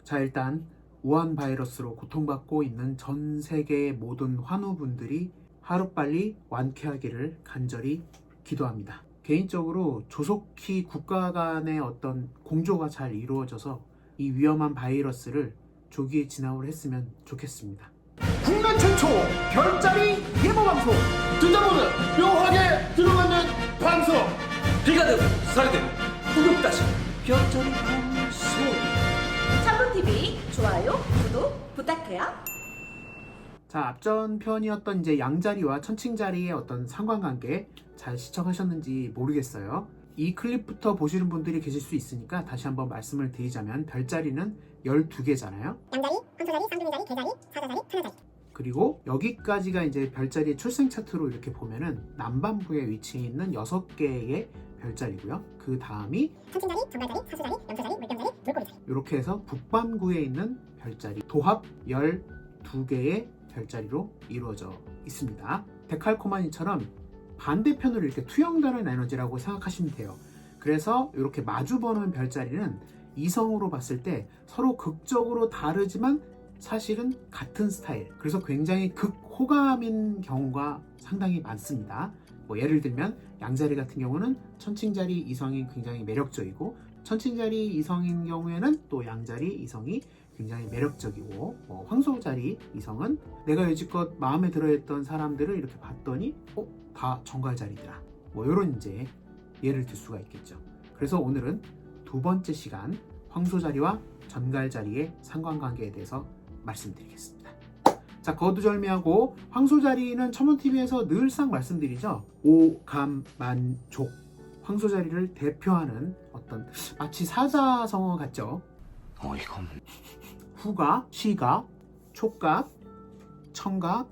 자, 일단 우한 바이러스로 고통받고 있는 전 세계의 모든 환우분들이 하루빨리 완쾌하기를 간절히 기도합니다. 개인적으로 조속히 국가 간의 어떤 공조가 잘 이루어져서 이 위험한 바이러스를 조기에 진압을 했으면 좋겠습니다. 국내 최초 별자리 예보 방송 듣자보는 묘하게 들어맞는 방송 비가든 살든 구독 다시 별자리 방송 참부TV 좋아요, 구독 부탁해요. 자, 앞전 편이었던 이제 양자리와 천칭자리의 어떤 상관관계 잘 시청하셨는지 모르겠어요. 이 클립부터 보시는 분들이 계실 수 있으니까 다시 한번 말씀을 드리자면 별자리는 12개잖아요. 양자리, 황소자리, 쌍둥이자리, 개자리, 사자자리, 하나자리. 그리고 여기까지가 이제 별자리의 출생 차트로 이렇게 보면은 남반부에 위치해 있는 6개의 별자리고요. 그 다음이 천칭자리, 정갈자리, 사수자리, 염소자리, 물병자리, 물고기자리. 이렇게 해서 북반구에 있는 별자리 도합 12개의 별자리로 이루어져 있습니다. 데칼코마니처럼 반대편으로 이렇게 투영되는 에너지라고 생각하시면 돼요. 그래서 이렇게 마주보는 별자리는 이성으로 봤을 때 서로 극적으로 다르지만 사실은 같은 스타일, 그래서 굉장히 극호감인 경우가 상당히 많습니다. 뭐 예를 들면 양자리 같은 경우는 천칭자리 이성이 굉장히 매력적이고, 천칭자리 이성인 경우에는 또 양자리 이성이 굉장히 매력적이고, 황소자리 이성은 내가 여지껏 마음에 들어했던 사람들을 이렇게 봤더니 다 정갈자리더라, 뭐 이런 이제 예를 들 수가 있겠죠. 그래서 오늘은 두 번째 시간 황소자리와 전갈자리의 상관관계에 대해서 말씀드리겠습니다. 자, 거두절미하고 황소자리는 첨언TV에서 늘상 말씀드리죠. 오감만족, 황소자리를 대표하는 어떤 마치 사자성어 같죠. 이건 후각, 시각, 촉각, 청각,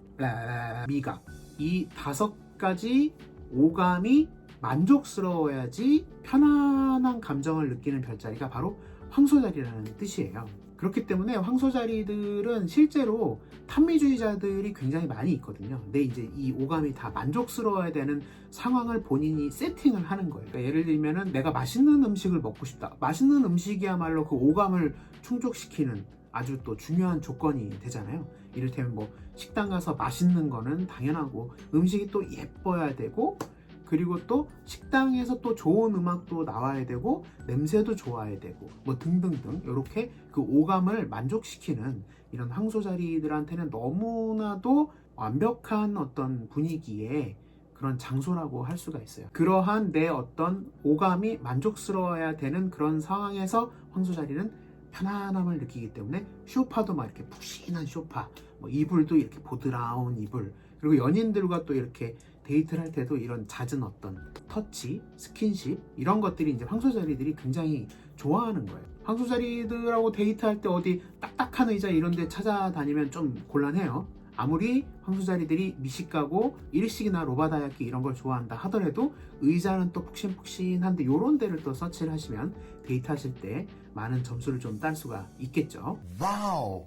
미각, 이 5가지 오감이 만족스러워야지 편안한 감정을 느끼는 별자리가 바로 황소자리라는 뜻이에요. 그렇기 때문에 황소자리들은 실제로 탐미주의자들이 굉장히 많이 있거든요. 근데 이제 이 오감이 다 만족스러워야 되는 상황을 본인이 세팅을 하는 거예요. 그러니까 예를 들면은 내가 맛있는 음식을 먹고 싶다. 맛있는 음식이야말로 그 오감을 충족시키는 아주 또 중요한 조건이 되잖아요. 이를테면 뭐 식당 가서 맛있는 거는 당연하고, 음식이 또 예뻐야 되고, 그리고 또 식당에서 또 좋은 음악도 나와야 되고, 냄새도 좋아야 되고, 뭐 등등등 이렇게 그 오감을 만족시키는 이런 황소자리들한테는 너무나도 완벽한 어떤 분위기의 그런 장소라고 할 수가 있어요. 그러한 내 어떤 오감이 만족스러워야 되는 그런 상황에서 황소자리는 편안함을 느끼기 때문에 쇼파도 막 이렇게 푹신한 쇼파, 뭐 이불도 이렇게 보드라운 이불, 그리고 연인들과 또 이렇게 데이트를 할 때도 이런 잦은 어떤 터치, 스킨십, 이런 것들이 이제 황소자리들이 굉장히 좋아하는 거예요. 황소자리들하고 데이트할 때 어디 딱딱한 의자 이런 데 찾아다니면 좀 곤란해요. 아무리 황소자리들이 미식가고 일식이나 로바다야끼 이런 걸 좋아한다 하더라도 의자는 또 푹신푹신한데 이런 데를 또 서치를 하시면 데이트하실 때 많은 점수를 좀 딸 수가 있겠죠. 와우.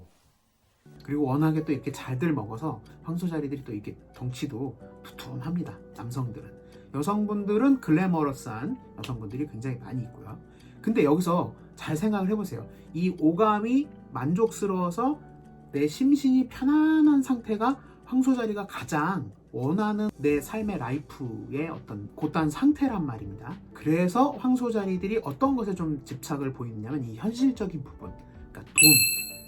그리고 워낙에 또 이렇게 잘들 먹어서 황소자리들이 또 이렇게 덩치도 두툼합니다. 남성들은. 여성분들은 글래머러스한 여성분들이 굉장히 많이 있고요. 근데 여기서 잘 생각을 해보세요. 이 오감이 만족스러워서 내 심신이 편안한 상태가 황소자리가 가장 원하는 내 삶의 라이프의 어떤 곧단 상태란 말입니다. 그래서 황소자리들이 어떤 것에 좀 집착을 보이느냐면 이 현실적인 부분, 그러니까 돈,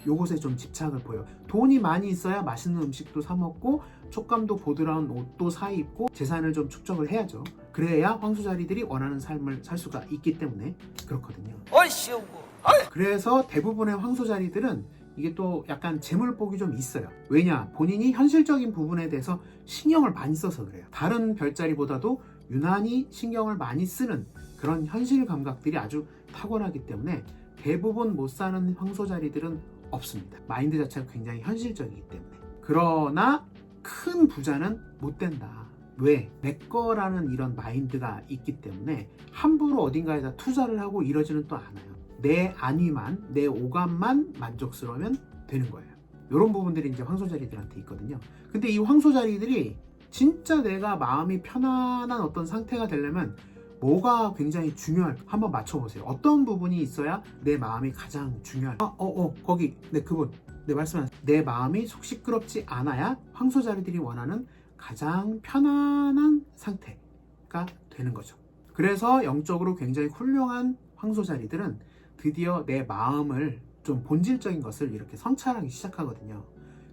요것에 좀 집착을 보여요. 돈이 많이 있어야 맛있는 음식도 사 먹고 촉감도 보드라운 옷도 사 입고 재산을 좀 축적을 해야죠. 그래야 황소자리들이 원하는 삶을 살 수가 있기 때문에 그렇거든요. 그래서 대부분의 황소자리들은 이게 또 약간 재물복이 좀 있어요. 왜냐? 본인이 현실적인 부분에 대해서 신경을 많이 써서 그래요. 다른 별자리보다도 유난히 신경을 많이 쓰는 그런 현실 감각들이 아주 탁월하기 때문에 대부분 못 사는 황소자리들은 없습니다. 마인드 자체가 굉장히 현실적이기 때문에. 그러나 큰 부자는 못 된다. 왜? 내 거라는 이런 마인드가 있기 때문에 함부로 어딘가에다 투자를 하고 이러지는 또 않아요. 내 안위만, 내 오감만 만족스러우면 되는 거예요. 이런 부분들이 이제 황소자리들한테 있거든요. 근데 이 황소자리들이 진짜 내가 마음이 편안한 어떤 상태가 되려면 뭐가 굉장히 중요할까? 한번 맞춰보세요. 어떤 부분이 있어야 내 마음이 가장 중요할까? 거기, 네, 그분. 네, 말씀하세요. 내 마음이 속 시끄럽지 않아야 황소자리들이 원하는 가장 편안한 상태가 되는 거죠. 그래서 영적으로 굉장히 훌륭한 황소자리들은 드디어 내 마음을 좀 본질적인 것을 이렇게 성찰하기 시작하거든요.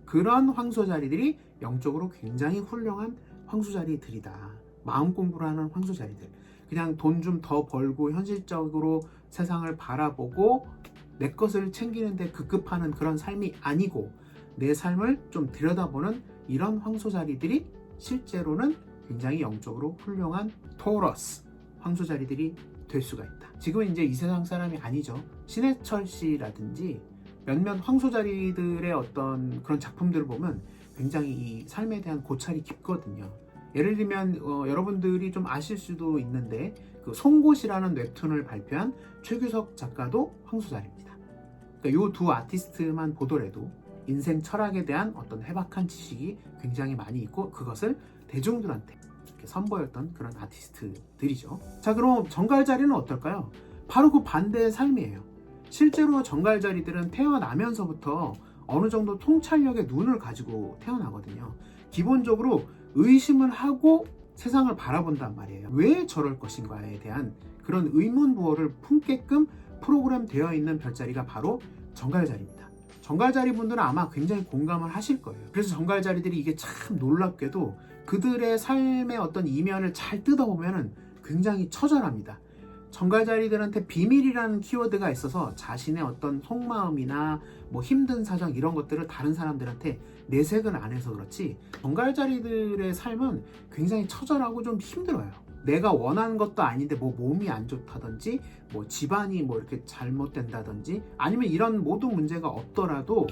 그런 황소자리들이 영적으로 굉장히 훌륭한 황소자리들이다. 마음 공부를 하는 황소자리들. 그냥 돈 좀 더 벌고 현실적으로 세상을 바라보고 내 것을 챙기는데 급급하는 그런 삶이 아니고 내 삶을 좀 들여다보는 이런 황소자리들이 실제로는 굉장히 영적으로 훌륭한 토러스 황소자리들이 될 수가 있다. 지금은 이제 이 세상 사람이 아니죠. 신해철 씨라든지 몇몇 황소자리들의 어떤 그런 작품들을 보면 굉장히 이 삶에 대한 고찰이 깊거든요. 예를 들면 여러분들이 좀 아실 수도 있는데 그 송곳이라는 웹툰을 발표한 최규석 작가도 황소자리입니다. 그러니까 이 두 아티스트만 보더라도 인생 철학에 대한 어떤 해박한 지식이 굉장히 많이 있고 그것을 대중들한테 이렇게 선보였던 그런 아티스트들이죠. 자, 그럼 정갈자리는 어떨까요? 바로 그 반대의 삶이에요. 실제로 정갈자리들은 태어나면서부터 어느 정도 통찰력의 눈을 가지고 태어나거든요. 기본적으로 의심을 하고 세상을 바라본단 말이에요. 왜 저럴 것인가에 대한 그런 의문부호를 품게끔 프로그램 되어 있는 별자리가 바로 정갈자리입니다. 정갈자리 분들은 아마 굉장히 공감을 하실 거예요. 그래서 정갈자리들이 이게 참 놀랍게도 그들의 삶의 어떤 이면을 잘 뜯어보면 굉장히 처절합니다. 정갈자리들한테 비밀이라는 키워드가 있어서 자신의 어떤 속마음이나 뭐 힘든 사정 이런 것들을 다른 사람들한테 내색을 안 해서 그렇지 정갈자리들의 삶은 굉장히 처절하고 좀 힘들어요. 내가 원하는 것도 아닌데 뭐 몸이 안 좋다든지 뭐 집안이 뭐 이렇게 잘못된다든지 아니면 이런 모든 문제가 없더라도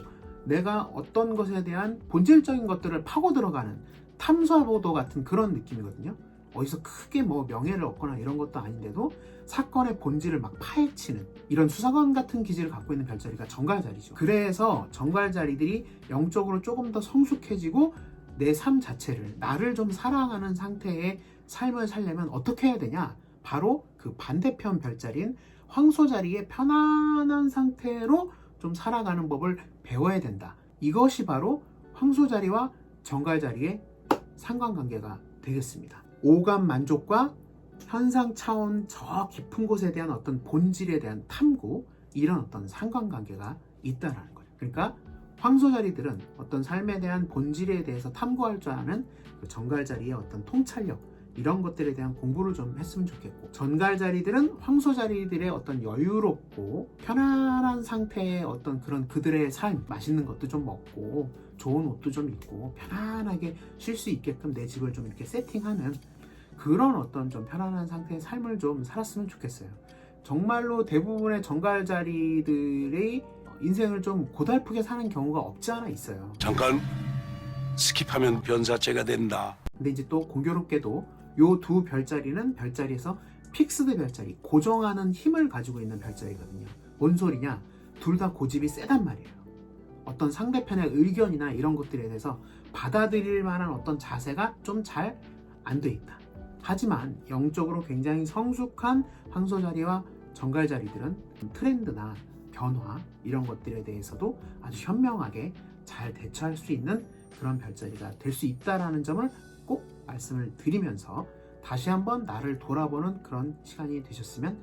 내가 어떤 것에 대한 본질적인 것들을 파고 들어가는 탐사보도 같은 그런 느낌이거든요. 어디서 크게 뭐 명예를 얻거나 이런 것도 아닌데도 사건의 본질을 막 파헤치는 이런 수사관 같은 기질을 갖고 있는 별자리가 정갈자리죠. 그래서 정갈자리들이 영적으로 조금 더 성숙해지고 내 삶 자체를 나를 좀 사랑하는 상태의 삶을 살려면 어떻게 해야 되냐? 바로 그 반대편 별자리인 황소자리의 편안한 상태로 좀 살아가는 법을 배워야 된다. 이것이 바로 황소자리와 정갈자리의 상관관계가 되겠습니다. 오감 만족과 현상 차원 저 깊은 곳에 대한 어떤 본질에 대한 탐구, 이런 어떤 상관관계가 있다라는 거예요. 그러니까 황소자리들은 어떤 삶에 대한 본질에 대해서 탐구할 줄 아는 그 정갈자리의 어떤 통찰력, 이런 것들에 대한 공부를 좀 했으면 좋겠고, 전갈자리들은 황소자리들의 어떤 여유롭고 편안한 상태의 어떤 그런 그들의 삶, 맛있는 것도 좀 먹고 좋은 옷도 좀 입고 편안하게 쉴 수 있게끔 내 집을 좀 이렇게 세팅하는 그런 어떤 좀 편안한 상태의 삶을 좀 살았으면 좋겠어요. 정말로 대부분의 정갈자리들의 인생을 좀 고달프게 사는 경우가 없지 않아 있어요. 잠깐 스킵하면 변사체가 된다. 근데 이제 또 공교롭게도 요 두 별자리는 별자리에서 픽스드 별자리, 고정하는 힘을 가지고 있는 별자리거든요. 뭔 소리냐? 둘 다 고집이 세단 말이에요. 어떤 상대편의 의견이나 이런 것들에 대해서 받아들일 만한 어떤 자세가 좀 잘 안 돼 있다. 하지만 영적으로 굉장히 성숙한 황소자리와 정갈자리들은 트렌드나 변화 이런 것들에 대해서도 아주 현명하게 잘 대처할 수 있는 그런 별자리가 될 수 있다는 점을 꼭 말씀을 드리면서 다시 한번 나를 돌아보는 그런 시간이 되셨으면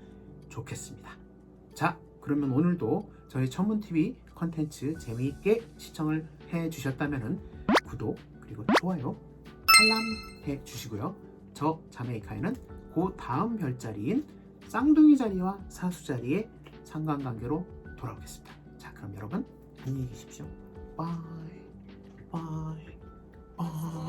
좋겠습니다. 자, 그러면 오늘도 저희 천문TV 컨텐츠 재미있게 시청을 해주셨다면 구독 그리고 좋아요 알람 해주시고요. 저 자메이카에는 그 다음 별자리인 쌍둥이 자리와 사수 자리의 상관관계로 돌아오겠습니다. 자, 그럼 여러분 안녕히 계십시오. 바이 바이 바이.